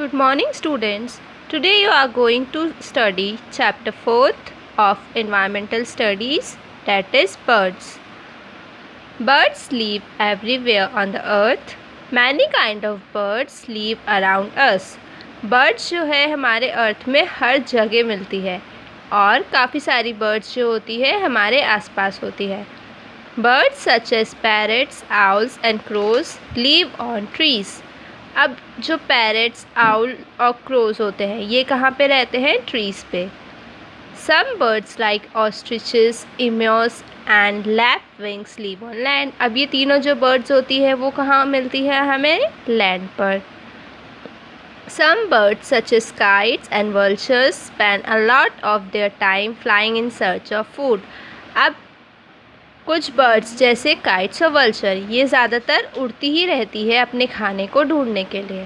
Good morning, students. Today you are going to study chapter 4th of Environmental Studies, that is birds. Birds live everywhere on the earth. Many kind of birds live around us. Birds जो है हमारे अर्थ में हर जगह मिलती है और काफ़ी सारी birds जो होती है हमारे आसपास होती है. Birds such as parrots, owls and crows live on trees. अब जो पैरट्स आउल और क्रोज होते हैं ये कहाँ पे रहते हैं? ट्रीज़ पे. Some birds like ostriches, emus and lapwings live on land. अब ये तीनों जो बर्ड्स होती है वो कहाँ मिलती है? हमें लैंड पर. Some birds such as kites and vultures spend a lot of their time flying in search of food. अब कुछ बर्ड्स जैसे काइट्स और वल्चर ये ज़्यादातर उड़ती ही रहती है अपने खाने को ढूंढने के लिए.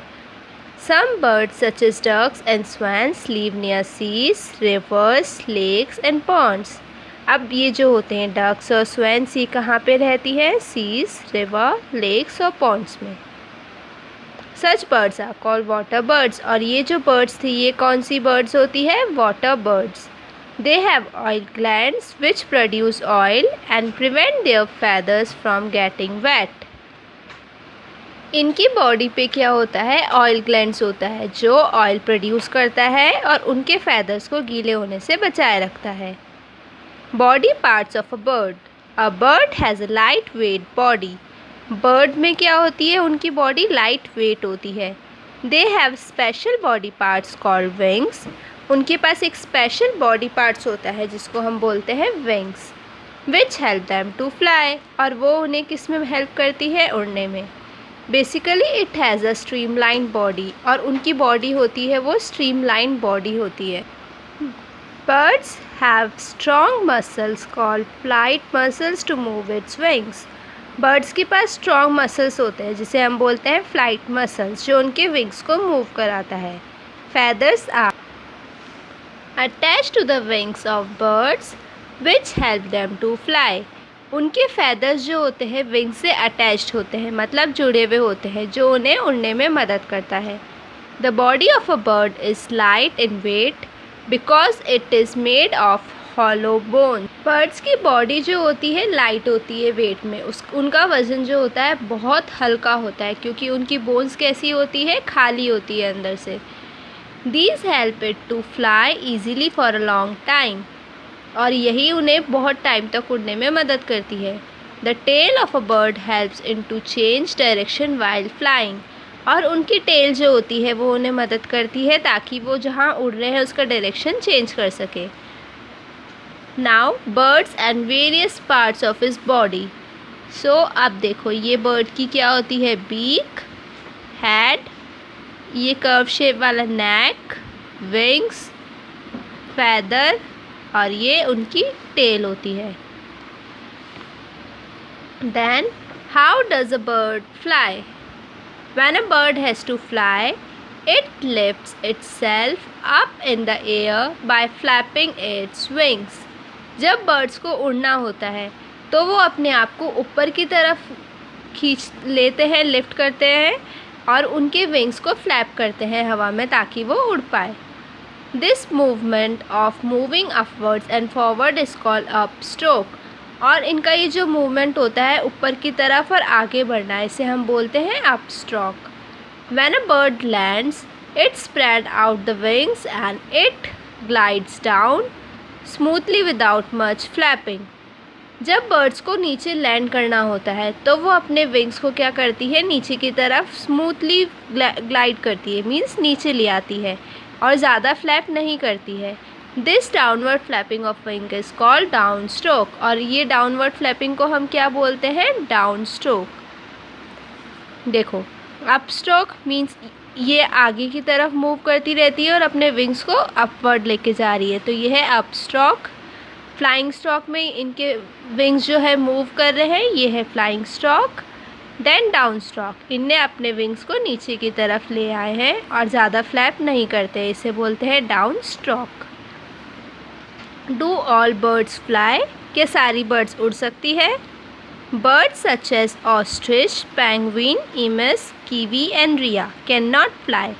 Some birds such as ducks and swans live near seas, rivers, lakes and ponds. अब ये जो होते हैं डक्स और स्वैन्स ये कहाँ पे रहती है? सीज, रिवर, लेक्स और पॉन्ड्स में. Such birds are called water birds. और ये जो बर्ड्स थी ये कौन सी बर्ड्स होती है? Water birds. They have oil glands which produce oil and prevent their feathers from getting wet. इनकी बॉडी पे क्या होता है? ऑयल ग्लैंड्स होता है जो ऑयल प्रोड्यूस करता है और उनके फैदर्स को गीले होने से बचाए रखता है. Body parts of a bird. A bird has a light weight body. Bird में क्या होती है? उनकी बॉडी लाइट वेट होती है. They have special body parts called wings. उनके पास एक स्पेशल बॉडी पार्ट्स होता है जिसको हम बोलते हैं wings, which help them to fly. और वो उन्हें किस में हेल्प करती है? उड़ने में. Basically it has a streamline body. और उनकी बॉडी होती है वो स्ट्रीमलाइन बॉडी होती है. Birds have strong muscles called flight muscles to move its wings. Birds के पास स्ट्रॉन्ग मसल्स होते हैं जिसे हम बोलते हैं फ्लाइट मसल्स जो उनके विंग्स को मूव कराता है. feathers are attached to the wings of birds which help them to fly. उनके feathers जो होते हैं विंग से अटैच्ड होते हैं, मतलब जुड़े हुए होते हैं, जो उन्हें उड़ने में मदद करता है. The body of a bird is light in weight because it is made of hollow bone. Birds की बॉडी जो होती है लाइट होती है वेट में. उनका वज़न जो होता है बहुत हल्का होता है क्योंकि उनकी बोन्स कैसी होती है? खाली होती है अंदर से. These help it to fly easily for a long time. और यही उन्हें बहुत टाइम तक उड़ने में मदद करती है. The tail of a bird helps it to change direction while flying. और उनकी टेल जो होती है वो उन्हें मदद करती है ताकि वो जहाँ उड़ रहे हैं उसका डायरेक्शन चेंज कर सके. Now birds and various parts of his body. So अब देखो ये बर्ड की क्या होती है? बीक, हेड, ये कर्व शेप वाला नेक, विंग्स, फैदर और ये उनकी टेल होती है. Then how does a bird fly? When a bird has to fly it lifts itself up in the air by flapping its wings. जब बर्ड्स को उड़ना होता है तो वो अपने आप को ऊपर की तरफ खींच लेते हैं, लिफ्ट करते हैं और उनके विंग्स को फ्लैप करते हैं हवा में ताकि वो उड़ पाए. This movement of moving upwards and forward is called up stroke. और इनका ये जो मूवमेंट होता है ऊपर की तरफ और आगे बढ़ना इसे हम बोलते हैं up stroke. When a bird lands it spread out the wings and it glides down smoothly without much flapping. जब बर्ड्स को नीचे लैंड करना होता है तो वो अपने विंग्स को क्या करती है? नीचे की तरफ स्मूथली ग्लाइड करती है, मीन्स नीचे ले आती है और ज़्यादा फ्लैप नहीं करती है. This downward flapping of wing is called down stroke. और ये डाउनवर्ड फ्लैपिंग को हम क्या बोलते हैं? Down stroke. देखो अप स्ट्रोक मीन्स ये आगे की तरफ मूव करती रहती है और अपने विंग्स को अपवर्ड लेके जा रही है, तो ये है अप स्ट्रोक. फ्लाइंग स्ट्रोक में इनके विंग्स जो है मूव कर रहे हैं, ये है flying stroke. Then down stroke, इनने अपने विंग्स को नीचे की तरफ ले आए हैं और ज़्यादा फ्लैप नहीं करते, इसे बोलते हैं down stroke. Do all birds fly? क्या सारी बर्ड्स उड़ सकती है? Birds such as ostrich, penguin, emus, kiwi and rhea can not fly.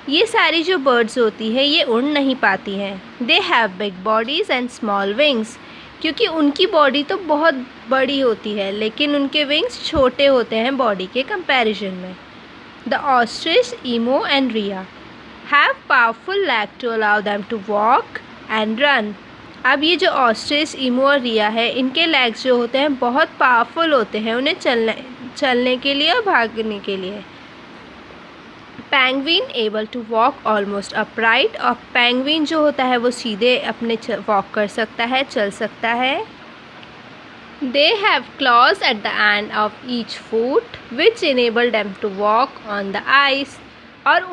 ये सारी जो बर्ड्स होती है ये उड़ नहीं पाती हैं। They have big bodies and small wings, क्योंकि उनकी बॉडी तो बहुत बड़ी होती है लेकिन उनके विंग्स छोटे होते हैं बॉडी के कंपैरिजन में। The ostrich, emu and rhea have powerful leg to allow them to walk and run. अब ये जो ऑस्ट्रिच, ईमू और रिया है, इनके लेग्स जो होते हैं बहुत पावरफुल होते हैं उन्हें चलने के लिए और भागने के लिए। Penguin able to walk almost upright, और पेंगुइन जो होता है वो सीधे अपने वॉक कर सकता है, चल सकता है। They have claws at the end of each foot which enable them to walk on the ice, और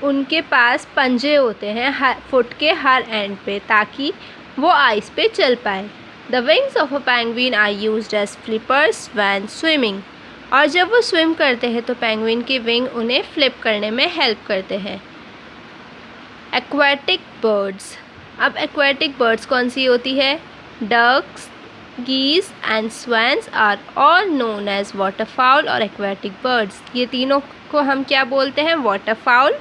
उनके पास पंजे होते हैं फुट के हर एंड पे ताकि वो आइस पे चल पाए। The wings of a penguin are used as flippers when swimming, और जब वो स्विम करते हैं तो पेंगुइन के विंग उन्हें फ्लिप करने में हेल्प करते हैं। एक्वाटिक बर्ड्स, अब एक्वाटिक बर्ड्स कौन सी होती है? Ducks, geese and swans are all known as waterfowl और एक्वाटिक बर्ड्स। ये तीनों को हम क्या बोलते हैं? वाटरफाउल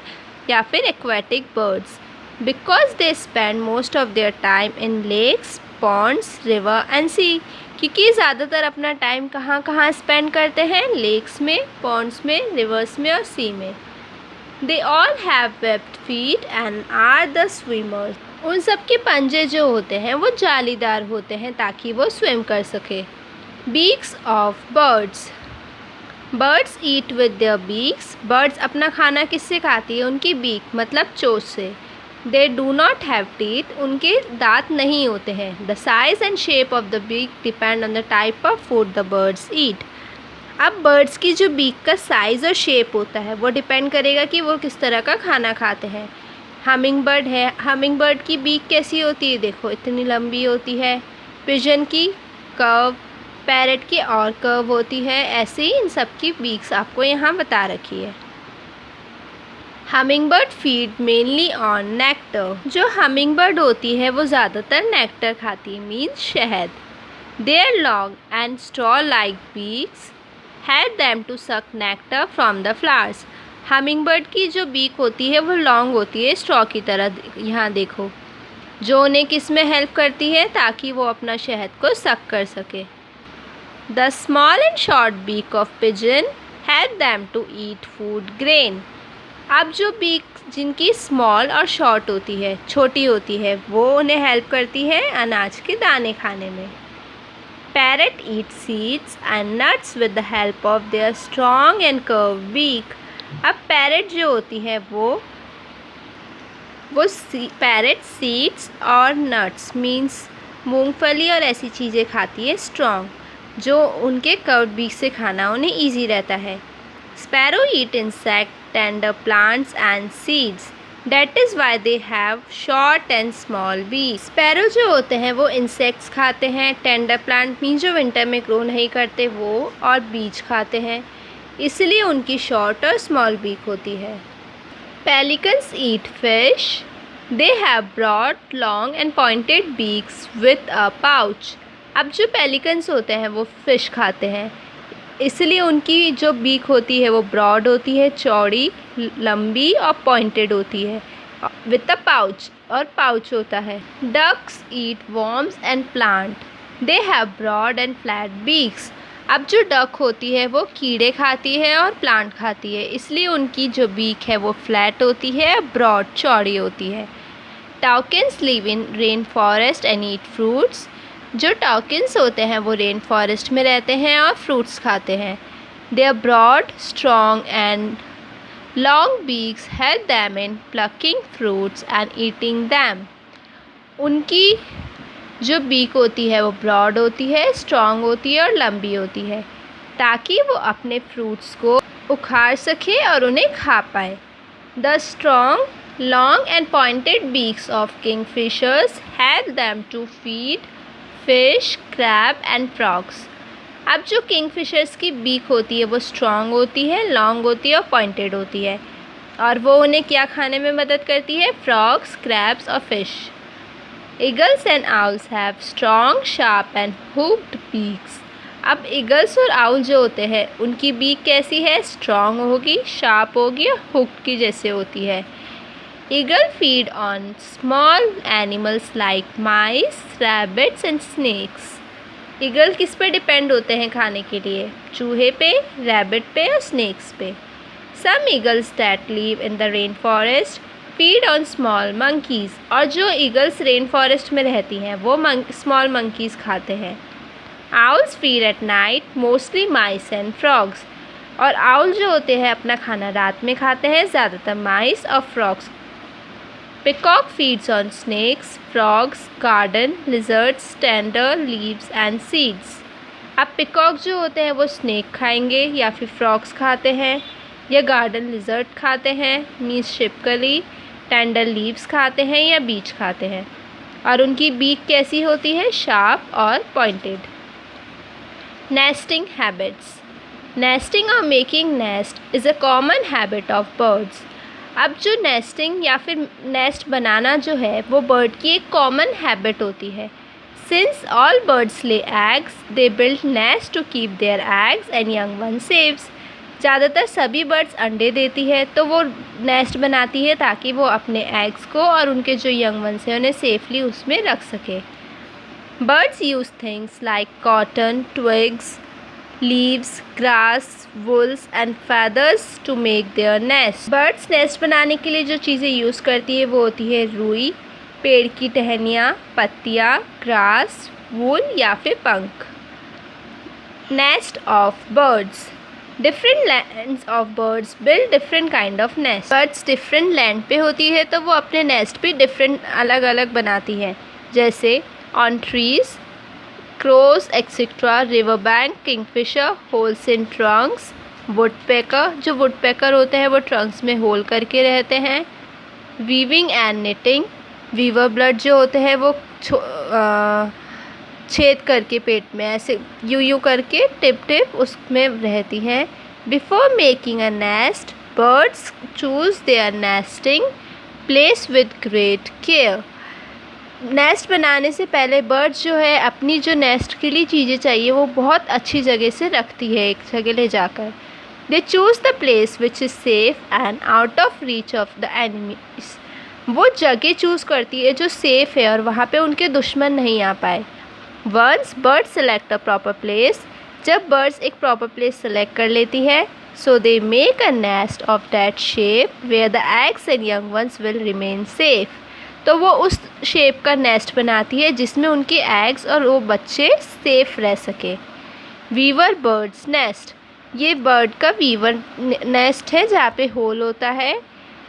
या फिर aquatic birds, because they spend most of their time in lakes, ponds, river and sea, क्योंकि ज़्यादातर अपना टाइम कहाँ स्पेंड करते हैं? लेक्स में, पॉन्ड्स में, रिवर्स में और सी में। They all have webbed feet and are the swimmers, उन सब के पंजे जो होते हैं वो जालीदार होते हैं ताकि वो स्विम कर सके। Beaks of birds, birds eat with their beaks, birds अपना खाना किससे खाती है? उनकी बीक मतलब चोंच से। They do not have teeth, उनके दांत नहीं होते हैं। The size and shape of the beak depend on the type of food the birds eat. अब बर्ड्स की जो बीक का साइज़ और शेप होता है वो डिपेंड करेगा कि वो किस तरह का खाना खाते हैं। हमिंग बर्ड है, हमिंग बर्ड की बीक कैसी होती है? देखो इतनी लंबी होती है। पिजन की कर्व, पैरट की और कर्व होती है। ऐसे ही इन सब की बीक्स आपको यहाँ बता रखी है। Hummingbird feed mainly on nectar, जो हमिंग बर्ड होती है वो ज़्यादातर नेक्टर खाती है, मीन्स शहद। Their long and straw like beaks help them to suck nectar from the flowers. Hummingbird की जो बीक होती है वो लॉन्ग होती है स्ट्रॉ की तरह, यहाँ देखो, जो उन्हें किस में हेल्प करती है? ताकि वो अपना शहद को सक कर सके। The small and short beak of pigeon help them to eat food grain. अब जो बीक जिनकी स्मॉल और शॉर्ट होती है, छोटी होती है, वो उन्हें हेल्प करती है अनाज के दाने खाने में। Parrot eat seeds and nuts with the help of their strong and curve beak. अब पैरट जो होती है वो पैरट सीड्स और नट्स मीन्स मूंगफली और ऐसी चीज़ें खाती है स्ट्रॉन्ग, जो उनके कर्व बीक से खाना उन्हें ईजी रहता है। Sparrow eat insect, tender plants and seeds, that is why they have short and small beak. Sparrow जो होते हैं वो इंसेक्ट्स खाते हैं, टेंडर प्लांट मीन्स जो विंटर में ग्रो नहीं करते वो, और बीज खाते हैं, इसलिए उनकी शॉर्ट और स्मॉल बीक होती है। Pelicans eat fish, they have broad, long and pointed beaks with a pouch. अब जो पेलिकन्स होते हैं वो फ़िश खाते हैं, इसलिए उनकी जो बीक होती है वो ब्रॉड होती है, चौड़ी, लंबी और पॉइंटेड होती है, विथ अ पाउच, और पाउच होता है। Ducks eat worms and plant, they have broad and flat beaks. अब जो डक होती है वो कीड़े खाती है और प्लांट खाती है, इसलिए उनकी जो बीक है वो फ्लैट होती है, ब्रॉड, चौड़ी होती है। Toucans live in rain forest and eat fruits, जो टाउकिन्स होते हैं वो रेन फॉरेस्ट में रहते हैं और फ्रूट्स खाते हैं। Their broad, strong and long beaks help them in plucking fruits and eating them. उनकी जो बीक होती है वो ब्रॉड होती है, स्ट्रॉन्ग होती है और लंबी होती है, ताकि वो अपने फ्रूट्स को उखाड़ सके और उन्हें खा पाए। The strong, long and pointed beaks of kingfishers help them to feed fish, crab and frogs. अब जो किंगफिशर्स की बीक होती है वो स्ट्रॉन्ग होती है, लॉन्ग होती है और पॉइंटेड होती है, और वो उन्हें क्या खाने में मदद करती है? फ्रॉग्स, क्रैब्स और fish. Eagles and owls have strong, sharp and hooked beaks. अब ईगल्स और आउल जो होते हैं उनकी बीक कैसी है? स्ट्रॉन्ग होगी, शार्प होगी और हुक की जैसे होती है। Eagle feed on small animals like mice, rabbits and snacks. Eagle किस पे डिपेंड होते हैं खाने के लिए? चूहे पे, रैबिट पे और स्नेक्स पे। Some eagles that live in the rain forest feed on small monkeys. और जो ईगल्स रेन फॉरेस्ट में रहती हैं वो स्मॉल मंकीज़ खाते हैं। Owls feed at night mostly mice and frogs. और आउल जो होते हैं अपना खाना रात में खाते हैं, ज़्यादातर माइस और frogs. Peacock feeds on snakes, frogs, garden lizards, tender leaves and seeds. अब पिकॉक जो होते हैं वो स्नेक खाएंगे या फिर फ्रॉग्स खाते हैं या गार्डन लिजर्ड खाते हैं, मीन्स छिपकली, टेंडर लीव्स खाते हैं या बीज खाते हैं। और उनकी बीक कैसी होती है? शार्प और पॉइंटेड। Nesting habits. नेस्टिंग और making nest is a common habit of birds. अब जो नेस्टिंग या फिर नेस्ट बनाना जो है वो बर्ड की एक कॉमन हैबिट होती है। Since all birds lay eggs they build nest to keep their eggs and young one saves. ज़्यादातर सभी बर्ड्स अंडे देती है तो वो नेस्ट बनाती है ताकि वो अपने एग्स को और उनके जो यंग वंस हैं उन्हें सेफली उसमें रख सके। Birds use things like cotton, twigs, leaves, grass, wools and feathers to make their nest. Birds nest बनाने के लिए जो चीज़ें यूज़ करती है वो होती है रुई, पेड़ की टहनियाँ, पत्तियाँ, ग्रास, वूल या फिर पंख। Nest of birds. Different lands of birds build different kind of nest. Birds different land पे होती है तो वो अपने nest भी different अलग अलग बनाती है, जैसे on trees, crows etcetera, river bank, kingfisher, holes in trunks, woodpecker. जो वुडपेकर होते हैं वो ट्रंक्स में होल करके रहते हैं। Weaving and knitting. Weaver bird जो होते हैं वो छेद करके पेट में ऐसे यूं करके टिप उसमें रहती हैं। Before making a nest birds choose there nesting place with great care. Nest बनाने से पहले बर्ड्स जो है अपनी जो नेस्ट के लिए चीज़ें चाहिए वो बहुत अच्छी जगह से रखती है, एक जगह ले जाकर। They choose the place which is safe and out of reach of the enemies. वो जगह चूज़ करती है जो सेफ़ है और वहाँ पे उनके दुश्मन नहीं आ पाए। Once bird select a proper place. जब बर्ड्स एक प्रॉपर प्लेस सेलेक्ट कर लेती है so they make a nest of that shape where the eggs and young ones will remain safe. तो वो उस शेप का नेस्ट बनाती है जिसमें उनके एग्स और वो बच्चे सेफ रह सके। Weaver birds nest. ये बर्ड का वीवर नेस्ट है जहाँ पे होल होता है।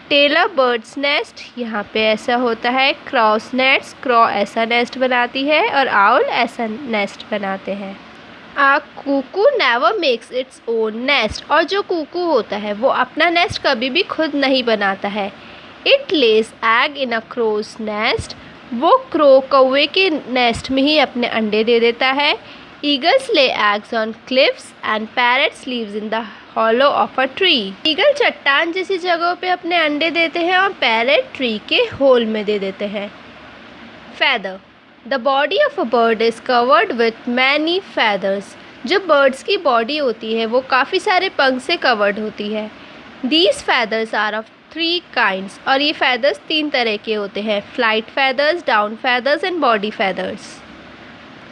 टेलर बर्ड्स नेस्ट, यहाँ पे ऐसा होता है। क्रॉस नेस्ट, क्रॉ ऐसा नेस्ट बनाती है और आउल ऐसा नेस्ट बनाते हैं। Cuckoo never makes its own nest. और जो कुकू होता है वो अपना नेस्ट कभी भी खुद नहीं बनाता है। It lays egg in a crow's nest. वो क्रो कौवे के नेस्ट में ही अपने अंडे दे देता है। Eagles lay eggs on cliffs and parrots leaves in the hollow of a tree. Eagle चट्टान जैसी जगहों पे अपने अंडे देते हैं और पैरट ट्री के होल में दे देते हैं। Feather. The body of a bird is covered with many feathers. जो बर्ड्स की बॉडी होती है वो काफ़ी सारे पंख से कवर्ड होती है। These feathers are of 3 kinds। और ये फेदर्स 3 तरह के होते हैं। Flight feathers, down feathers and body feathers.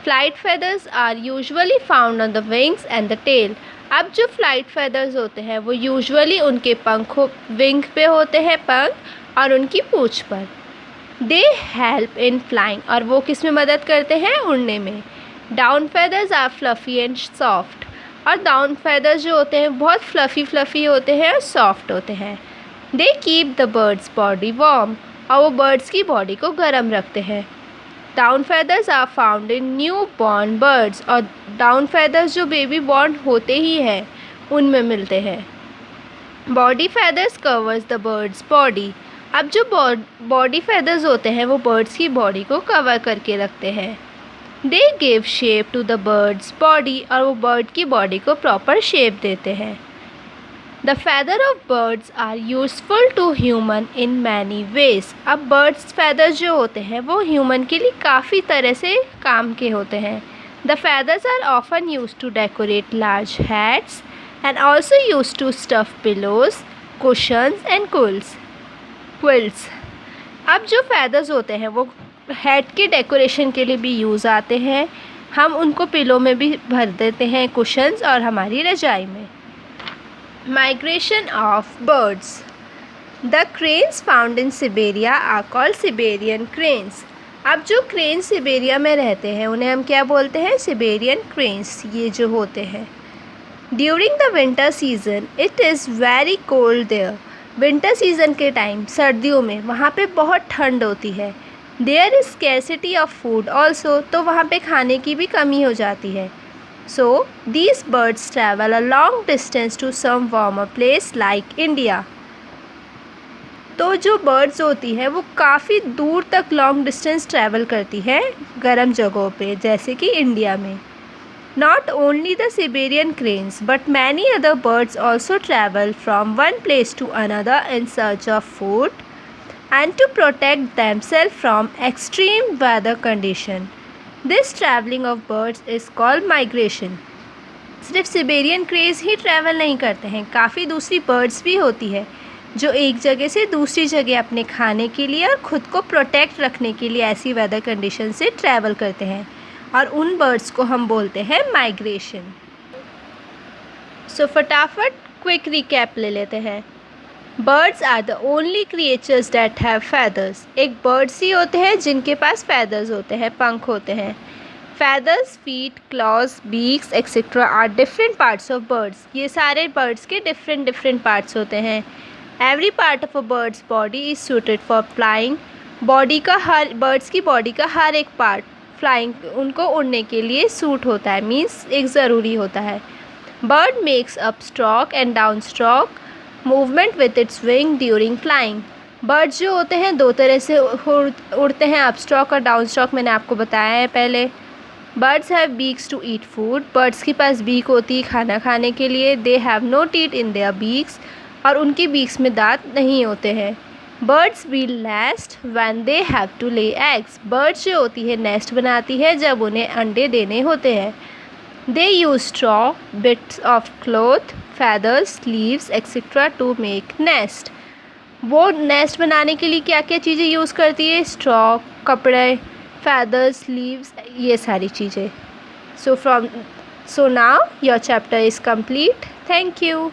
Flight feathers are usually found on the wings and the tail. अब जो फ्लाइट फेदर्स होते हैं वो यूजुअली उनके पंखों विंग पे होते हैं, पंख, और उनकी पूंछ पर। They help in flying. और वो किस में मदद करते हैं? उड़ने में। Down feathers are fluffy and soft. और डाउन फेदर्स जो होते हैं बहुत फ्लफ़ी होते हैं और सॉफ्ट होते हैं। They keep the birds body warm. और वो बर्ड्स की बॉडी को गर्म रखते हैं। Down feathers are found in new born birds. और डाउन फेदर्स जो बेबी बॉर्न होते ही हैं उनमें मिलते हैं। Body feathers covers the birds body. अब जो बॉडी फेदर्स होते हैं वो बर्ड्स की बॉडी को कवर करके रखते हैं। They give shape to the birds body. और वो बर्ड की बॉडी को प्रॉपर शेप देते हैं। The feather of birds are useful to human in many ways. अब बर्ड्स feathers जो होते हैं वो ह्यूमन के लिए काफ़ी तरह से काम के होते हैं। The feathers are often used to decorate large hats and also used to stuff pillows, cushions and quilts. अब जो feathers होते हैं वो हेड के डेकोरेशन के लिए भी यूज़ आते हैं. हम उनको पिलो में भी भर देते हैं, कुशन्स और हमारी रजाई में. Migration of birds. The cranes found in Siberia are called Siberian cranes. अब जो क्रेन सिबेरिया में रहते हैं उन्हें हम क्या बोलते हैं? Siberian cranes. ये जो होते हैं. During the winter season it is very cold there. Winter season के टाइम, सर्दियों में वहाँ पे बहुत ठंड होती है. There is scarcity of food also, तो वहाँ पे खाने की भी कमी हो जाती है. So these birds travel a long distance to some warmer place like India. तो जो बर्ड्स होती है वो काफ़ी दूर तक लॉन्ग डिस्टेंस ट्रैवल करती है गर्म जगहों पे, जैसे कि इंडिया में. Not only the Siberian cranes but many other birds also travel from one place to another in search of food and to protect themselves from extreme weather condition. This traveling of birds is called migration. सिर्फ सिबेरियन craze ही travel नहीं करते हैं, काफ़ी दूसरी birds भी होती है जो एक जगह से दूसरी जगह अपने खाने के लिए और ख़ुद को प्रोटेक्ट रखने के लिए ऐसी वेदर कंडीशन से ट्रैवल करते हैं, और उन बर्ड्स को हम बोलते हैं माइग्रेशन. सो फटाफट क्विक रिकैप ले लेते हैं. Birds are the only creatures that have feathers. एक बर्ड्स ही होते हैं जिनके पास फैदर्स होते हैं, पंख होते हैं. Feathers, feet, claws, beaks etcetera are different parts of birds. ये सारे बर्ड्स के डिफरेंट पार्ट्स होते हैं. Every part of a birds body is suited for flying. Birds की बॉडी का हर एक पार्ट फ्लाइंग, उनको उड़ने के लिए सूट होता है, मीन्स एक ज़रूरी होता है. Bird makes up stroke and down stroke movement with its wing during flying. Birds जो होते हैं दो तरह से उड़ते हैं, अप स्ट्रोक और डाउन स्ट्रोक, मैंने आपको बताया है पहले. Birds have beaks to eat food. Birds के पास बीक होती है खाना खाने के लिए. They have no teeth in their beaks. और उनकी बीक्स में दांत नहीं होते हैं. Birds build nest when they have to lay eggs. Birds जो होती है नेस्ट बनाती है जब उन्हें अंडे देने होते हैं. They use straw, bits of cloth, feathers, leaves, etc. to make nest. वो नेस्ट बनाने के लिए क्या क्या चीज़ें यूज़ करती है? स्ट्रॉ, कपड़े, feathers, leaves, ये सारी चीज़ें. So now your chapter is complete. Thank you.